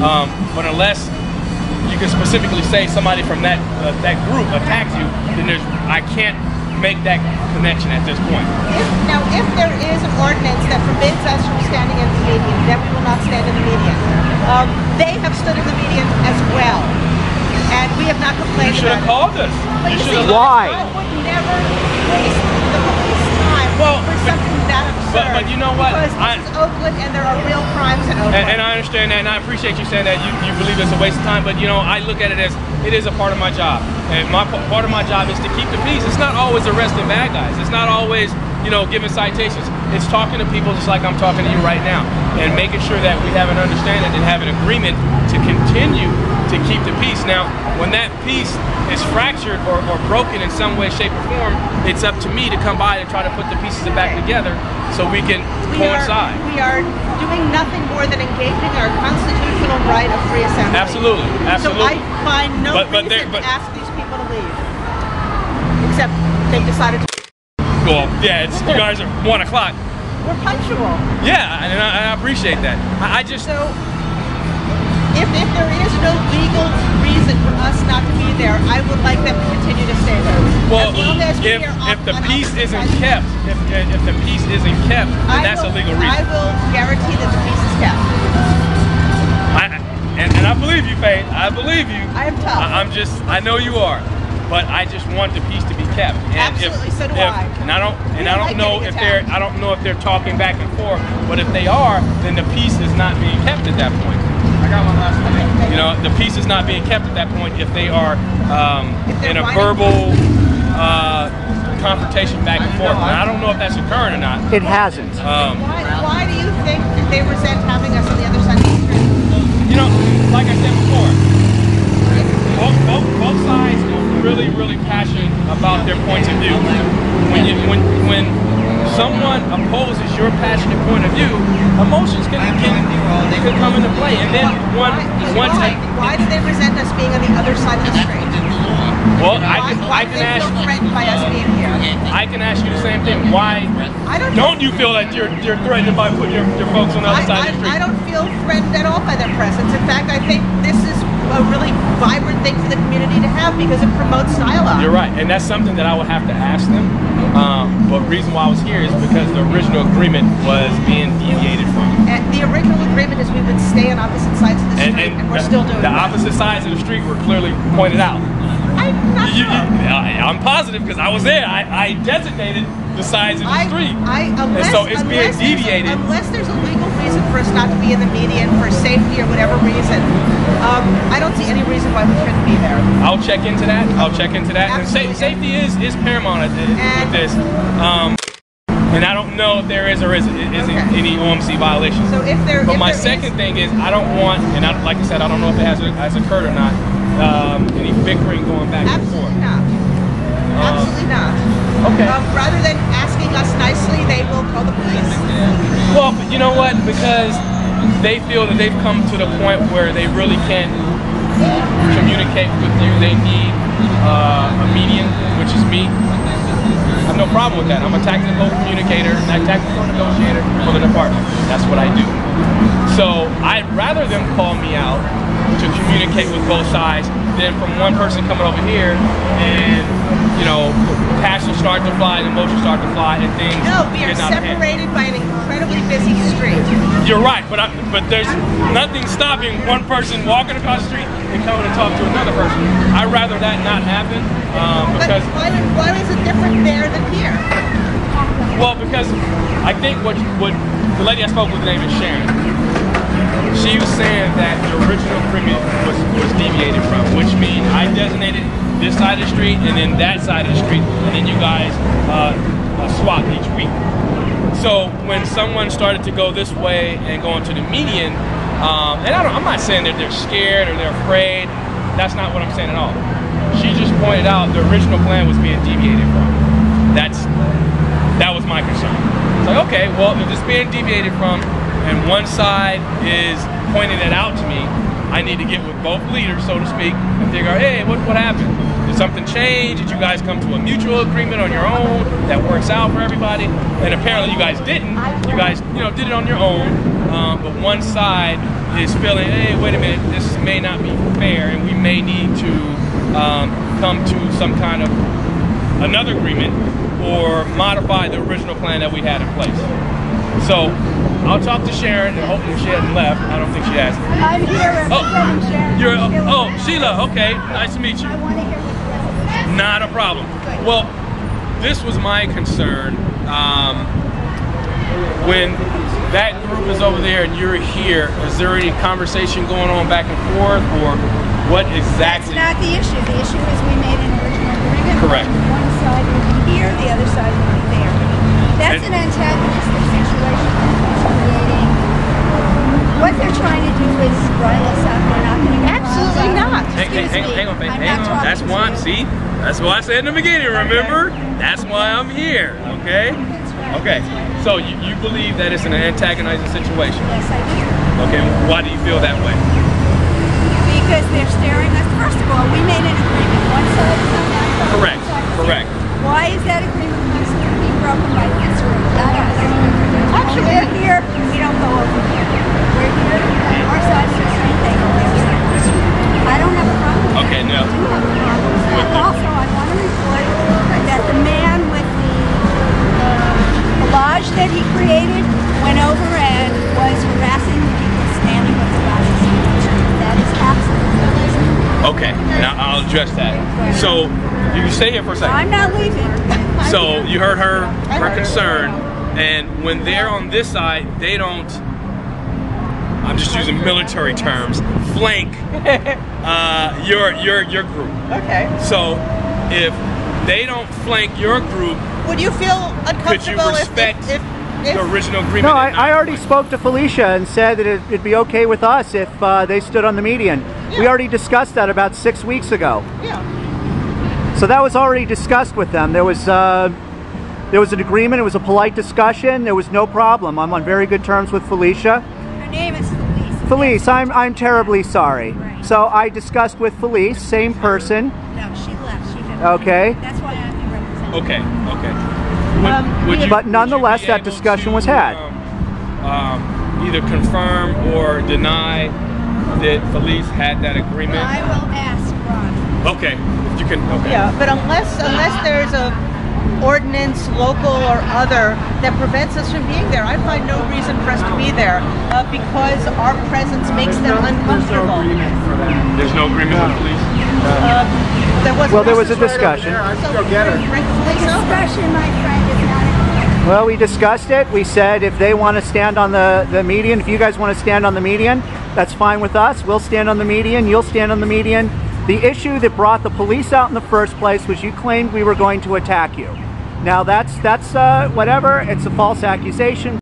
But unless you can specifically say somebody from that group attacks you, then I can't make that connection at this point. If there is an ordinance that forbids us from standing in the median, then we will not stand in the median. They have stood in the median as well, and we have not complained. You should have called us. But you should have. Why? I would never waste the police time for something that absurd. But you know what? Because this is Oakland, and there are real crimes in Oakland. And I understand that, and I appreciate you saying that you believe it's a waste of time. But you know, I look at it as it is a part of my job, and part of my job is to keep the peace. It's not always arresting bad guys. It's not always, you know, giving citations. It's talking to people just like I'm talking to you right now, and making sure that we have an understanding and have an agreement to continue to keep the peace. Now, when that peace is fractured or broken in some way, shape, or form, it's up to me to come by and try to put the pieces back together so we can coincide. We are doing nothing more than engaging our constitutional right of free assembly. Absolutely, absolutely. So I find no reason to ask these people to leave, except they've decided to. Well, yeah, you guys are 1 o'clock. We're punctual. Yeah, and I appreciate that. I just... So, if there is no legal reason for us not to be there, I would like them to continue to stay there. Well, if the peace isn't kept, if the peace isn't kept, then that's a legal reason. I will guarantee that the peace is kept. And I believe you, Faith. I believe you. I am tough. I know you are. But I just want the peace to be kept. And absolutely, so do I. And I don't know if they're talking back and forth. But if they are, then the peace is not being kept at that point. I got one last one. You know, the peace is not being kept at that point if they are in a verbal confrontation back and forth. And I don't know if that's occurring or not. It hasn't. Why do you think that they resent having us on the other side of the street? You know, like I said before, both sides are really passionate about their points of view. When someone opposes your passionate point of view, emotions can come into play, and then why do they resent us being on the other side of the street? Well, I can ask. Threatened by us being here? I can ask you the same thing. Why don't you feel that you're threatened by putting your folks on the other side of the street? I don't feel threatened at all by their presence. In fact, I think this is a really vibrant thing for the community to have because it promotes dialogue. You're right, and that's something that I would have to ask them. But the reason why I was here is because the original agreement was being deviated from. And the original agreement is we would stay on opposite sides of the street, and we're still doing the that. opposite sides of the street were clearly pointed out. I'm not sure. I'm positive because I was there. I designated the sides of the street. So it's being deviated. Unless there's a legal reason for us not to be in the median for safety or whatever reason, I don't see any reason why we shouldn't be there. I'll check into that. And safety is paramount with this. And I don't know if there is or isn't any OMC violations. So but my second thing is I don't want, and like I said, I don't know if it has occurred or not, any bickering going back and forth. Absolutely not. Okay. Rather than asking us nicely, they will call the police. Well, you know what? Because they feel that they've come to the point where they really can't communicate with you. They need a median, which is me. I have no problem with that. I'm a tactical communicator, a tactical negotiator for the department. That's what I do. So I'd rather them call me out to communicate with both sides than from one person coming over here and, you know, passion start to fly and emotions start to fly and things. No, we are separated by an incredibly busy street. You're right, but there's nothing stopping one person walking across the street and coming to talk to another person. I'd rather that not happen because. But why is it different there than here? Well, because I think what the lady I spoke with, the name is Sharon. She was saying that the original agreement was deviated from, which means I designated this side of the street and then that side of the street, and then you guys swap each week. So when someone started to go this way and go into the median, and I'm not saying that they're scared or they're afraid. That's not what I'm saying at all. She just pointed out the original plan was being deviated from. That was my concern. It's like, okay, well, if it's being deviated from, and one side is pointing it out to me, I need to get with both leaders, so to speak, and figure out, hey, what happened? Did something change? Did you guys come to a mutual agreement on your own that works out for everybody? And apparently you guys didn't. You guys, did it on your own. but one side is feeling, hey, wait a minute, this may not be fair, and we may need to come to some kind of another agreement or modify the original plan that we had in place. So I'll talk to Sharon, and hopefully she hasn't left. I don't think she has. I'm here. Oh, Sharon. you're Sheila. Okay, nice to meet you. I want to hear what the rest of the Not a problem. Well, this was my concern. When that group is over there and you're here, is there any conversation going on back and forth, or what exactly? That's not the issue. The issue is we made an original agreement. Correct. One side would be here, the other side would be there. That's an antagonistic situation that's creating. What they're trying to do is rile us up. We're not going to get Absolutely not. Hang on, babe. Hang on. That's why. See, that's why I said in the beginning. Remember, that's why I'm here. Okay. That's right. Okay. So you believe that it's an antagonizing situation? Yes, I do. Okay. Why do you feel that way? Because they're staring us. First of all, we made an agreement. One side is on that side. Correct. One side is Correct. here. Why is that agreement constantly being broken by this group, not us? Actually, we're here. We don't go over here. We're here. Our side is the same thing on the other side. I don't have a problem with Okay. that. Now. I do have a problem with that. Also, I want to report that the man with the lodge that he created went over and was harassing the people standing with the lodge. That is absolutely. Okay. Now I'll address that. So you can stay here for a second. I'm not leaving. So you heard her concern, and when they're on this side, they don't, I'm just using military terms, flank your group. Okay. So if they don't flank your group, Would you feel uncomfortable could you respect if the original agreement? No, I already spoke to Felicia and said that it'd be okay with us if they stood on the median. Yeah. We already discussed that about 6 weeks ago. Yeah. So that was already discussed with them. There was an agreement. It was a polite discussion. There was no problem. I'm on very good terms with Felicia. Her name is Felice. Felice, I'm terribly sorry. Right. So I discussed with Felice, same person. No, she left. She didn't. Okay. That's why I'm your representative. Okay, okay. But nonetheless, that discussion was had. Either confirm or deny that Felice had that agreement? I will ask Ron. Okay, if you can, okay. Yeah, but unless there's a ordinance, local or other, that prevents us from being there, I find no reason for us to be there because our presence makes them uncomfortable. There's no agreement with police? There was a discussion. Discussion, my friend, is not a Well, we discussed it. We said if they want to stand on the median, if you guys want to stand on the median, that's fine with us. We'll stand on the median. You'll stand on the median. The issue that brought the police out in the first place was you claimed we were going to attack you. Now that's whatever. It's a false accusation.